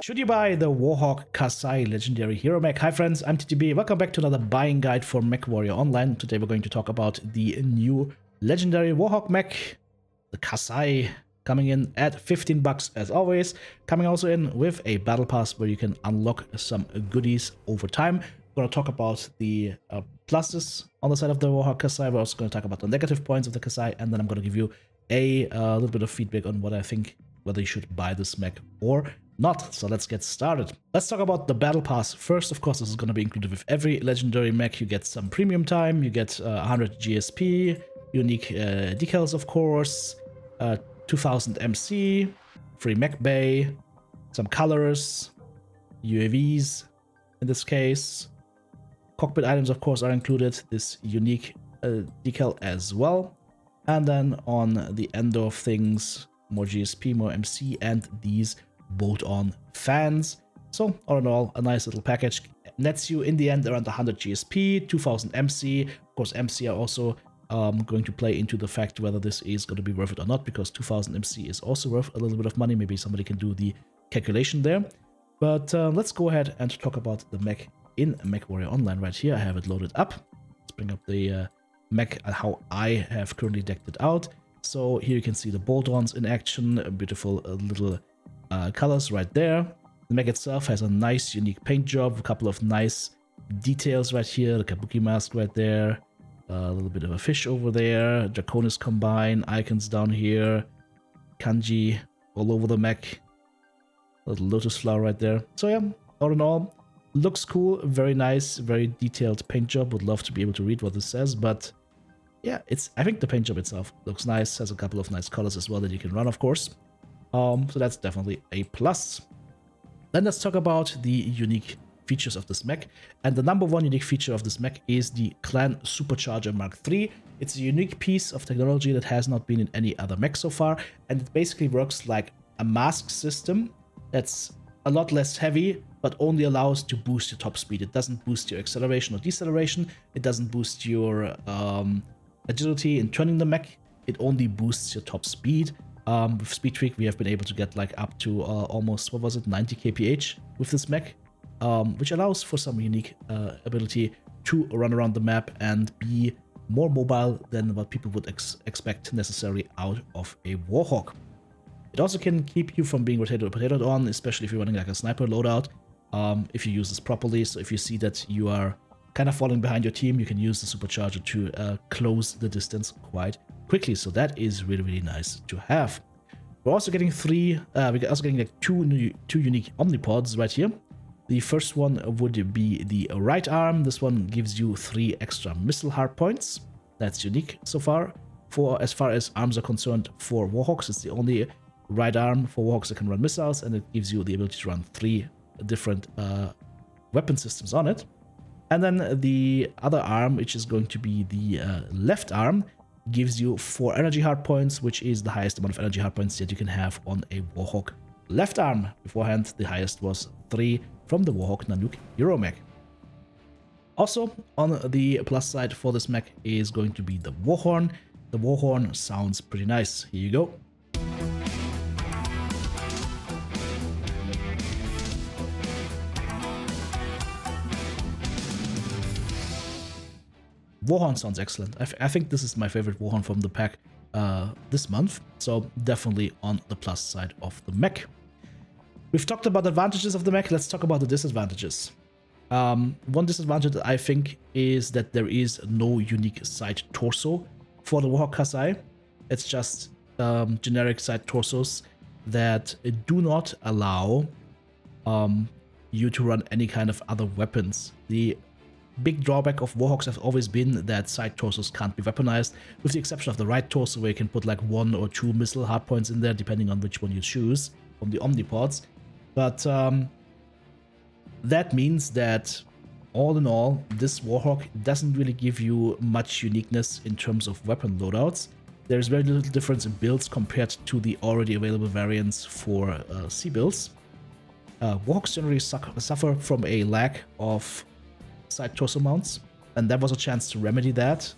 Should you buy the Warhawk KASAI legendary hero mech? Hi friends, I'm TTB. Welcome back to another buying guide for Mechwarrior Online. Today we're going to talk about the new legendary Warhawk mech, the KASAI, coming in at 15 bucks as always. Coming also in with a battle pass where you can unlock some goodies over time. We're going to talk about the pluses on the side of the Warhawk KASAI. We're also going to talk about the negative points of the KASAI, and then I'm going to give you a little bit of feedback on what I think, whether you should buy this mech or not. So let's get started. Let's talk about the battle pass first. Of course, this is going to be included with every legendary mech. You get some premium time, you get 100 GSP, unique decals, of course, 2000 MC, free mech bay, some colors, UAVs in this case. Cockpit items, of course, are included, this unique decal as well. And then on the end of things, more GSP, more MC, and these bolt-on fans. So all in all, a nice little package. Nets you in the end around 100 GSP, 2000 MC. Of course, MC are also going to play into the fact whether this is going to be worth it or not, because 2000 MC is also worth a little bit of money. Maybe somebody can do the calculation there. But let's go ahead and talk about the mech in Mechwarrior Online right here. I have it loaded up. Let's bring up the mech and how I have currently decked it out. So here you can see the bolt-ons in action, beautiful little colors right there. The mech itself has a nice unique paint job, a couple of nice details right here, the kabuki mask right there, a little bit of a fish over there, Draconis combine, icons down here, kanji all over the mech, a little lotus flower right there. So yeah, all in all, looks cool, very nice, very detailed paint job. Would love to be able to read what this says, but yeah, I think the paint job itself looks nice, has a couple of nice colors as well that you can run, of course. So that's definitely a plus. Then let's talk about the unique features of this mech. And the number one unique feature of this mech is the Clan Supercharger Mark III. It's a unique piece of technology that has not been in any other mech so far. And it basically works like a mask system that's a lot less heavy, but only allows to boost your top speed. It doesn't boost your acceleration or deceleration. It doesn't boost your agility in turning the mech. It only boosts your top speed. With Speed Tweak, we have been able to get like up to almost, what was it, 90 kph with this mech, which allows for some unique ability to run around the map and be more mobile than what people would expect necessarily out of a Warhawk. It also can keep you from being rotated on, especially if you're running like a sniper loadout, if you use this properly. So if you see that you are kind of falling behind your team, you can use the supercharger to close the distance quite quickly. So that is really, really nice to have. We're also getting like two unique omnipods right here. The first one would be the right arm. This one gives you 3 extra missile hard points. That's unique so far. As far as arms are concerned, for Warhawks, it's the only right arm for Warhawks that can run missiles, and it gives you the ability to run 3 different weapon systems on it. And then the other arm, which is going to be the left arm, gives you 4 energy hard points, which is the highest amount of energy hard points that you can have on a Warhawk left arm. Beforehand, the highest was 3 from the Warhawk Nanook Hero mech. Also, on the plus side for this mech is going to be the Warhorn. The Warhorn sounds pretty nice. Here you go. Warhorn sounds excellent. I think this is my favorite Warhorn from the pack this month, so definitely on the plus side of the mech. We've talked about the advantages of the mech, let's talk about the disadvantages. One disadvantage I think is that there is no unique side torso for the Warhawk KASAI. It's just generic side torsos that do not allow you to run any kind of other weapons. The big drawback of Warhawks have always been that side torsos can't be weaponized, with the exception of the right torso, where you can put like 1 or 2 missile hardpoints in there, depending on which one you choose from the omnipods. But that means that all in all, this Warhawk doesn't really give you much uniqueness in terms of weapon loadouts. There's very little difference in builds compared to the already available variants for C builds. Warhawks generally suffer from a lack of side torso mounts, and that was a chance to remedy that.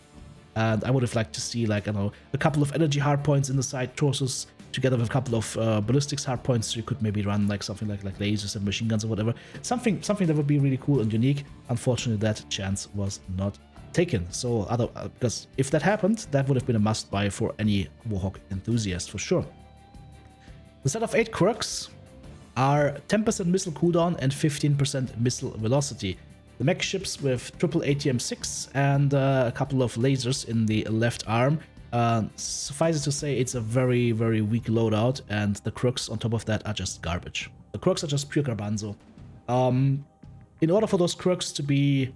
And I would have liked to see, like, I don't know, a couple of energy hardpoints in the side torsos together with a couple of ballistics hardpoints, you could maybe run like something like lasers and machine guns or whatever. Something that would be really cool and unique. Unfortunately, that chance was not taken. So because if that happened, that would have been a must-buy for any Warhawk enthusiast for sure. The set of 8 quirks are 10% missile cooldown and 15% missile velocity. The mech ships with triple ATM-6 and a couple of lasers in the left arm. Suffice it to say, it's a very, very weak loadout, and the crooks on top of that are just garbage. The crooks are just pure garbanzo. In order for those crooks to be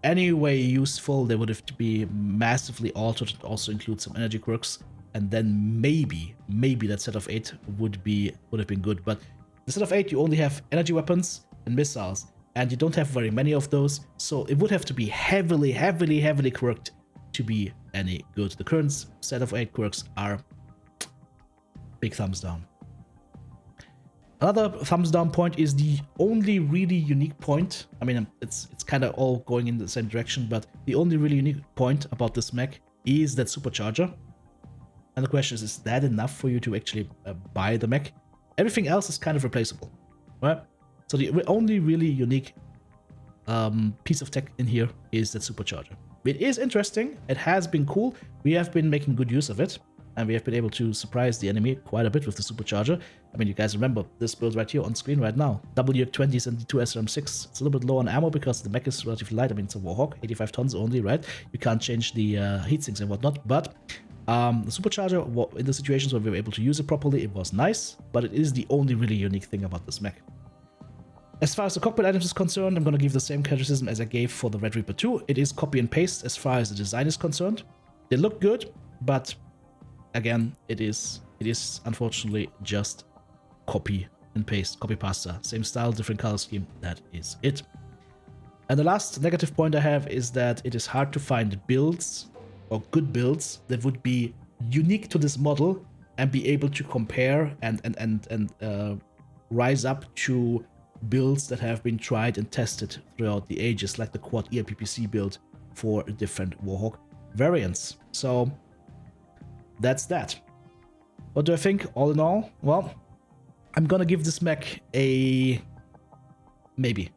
any way useful, they would have to be massively altered and also include some energy quirks, and then maybe that set of 8 would have been good. But the set of 8, you only have energy weapons and missiles, and you don't have very many of those, so it would have to be heavily quirked to be any good. The current set of 8 quirks are big thumbs down. Another thumbs down point is the only really unique point. I mean, it's kind of all going in the same direction, but the only really unique point about this mech is that supercharger. And the question is that enough for you to actually buy the mech? Everything else is kind of replaceable, right? So the only really unique piece of tech in here is that supercharger. It is interesting. It has been cool. We have been making good use of it, and we have been able to surprise the enemy quite a bit with the supercharger. I mean, you guys remember this build right here on screen right now. W20s 2 SRM6. It's a little bit low on ammo because the mech is relatively light. I mean, it's a Warhawk, 85 tons only, right? You can't change the heat sinks and whatnot, but the supercharger, in the situations where we were able to use it properly, it was nice, but it is the only really unique thing about this mech. As far as the cockpit items is concerned, I'm going to give the same criticism as I gave for the Red Reaper 2. It is copy and paste as far as the design is concerned. They look good, but again, it is unfortunately just copy and paste, copy pasta. Same style, different color scheme, that is it. And the last negative point I have is that it is hard to find builds or good builds that would be unique to this model and be able to compare and rise up to builds that have been tried and tested throughout the ages, like the quad ERPPC build for different Warhawk variants. So that's that. What do I think all in all? Well, I'm gonna give this mech a maybe.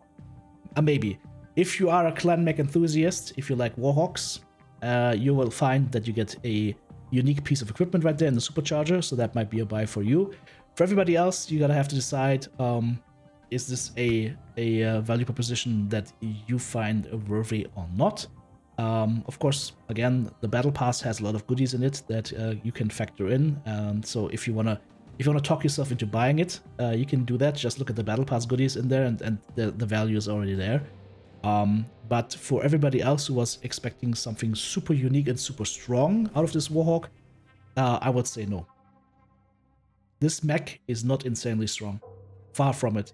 A maybe. If you are a clan mech enthusiast, if you like Warhawks, you will find that you get a unique piece of equipment right there in the supercharger, so that might be a buy for you. For everybody else, you're gonna have to decide, is this a value proposition that you find worthy or not? Of course, again, the battle pass has a lot of goodies in it that you can factor in. So if you wanna talk yourself into buying it, you can do that. Just look at the battle pass goodies in there, and the value is already there. But for everybody else who was expecting something super unique and super strong out of this Warhawk, I would say no. This mech is not insanely strong. Far from it.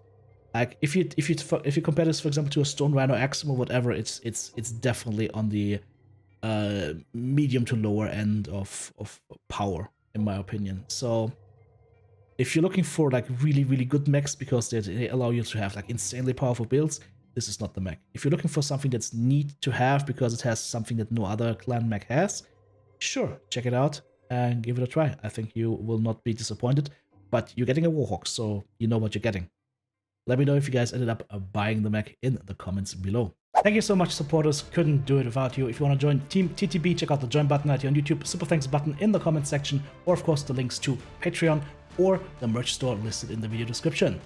Like if you compare this, for example, to a Stone Rhino Axum or whatever, it's definitely on the medium to lower end of power, in my opinion. So if you're looking for like really good mechs because they allow you to have like insanely powerful builds, this is not the mech. If you're looking for something that's neat to have because it has something that no other clan mech has, sure, check it out and give it a try. I think you will not be disappointed, but you're getting a Warhawk, so you know what you're getting. Let me know if you guys ended up buying the mech in the comments below. Thank you so much, supporters. Couldn't do it without you. If you want to join Team TTB, check out the join button right here on YouTube, super thanks button in the comment section, or of course the links to Patreon or the merch store listed in the video description.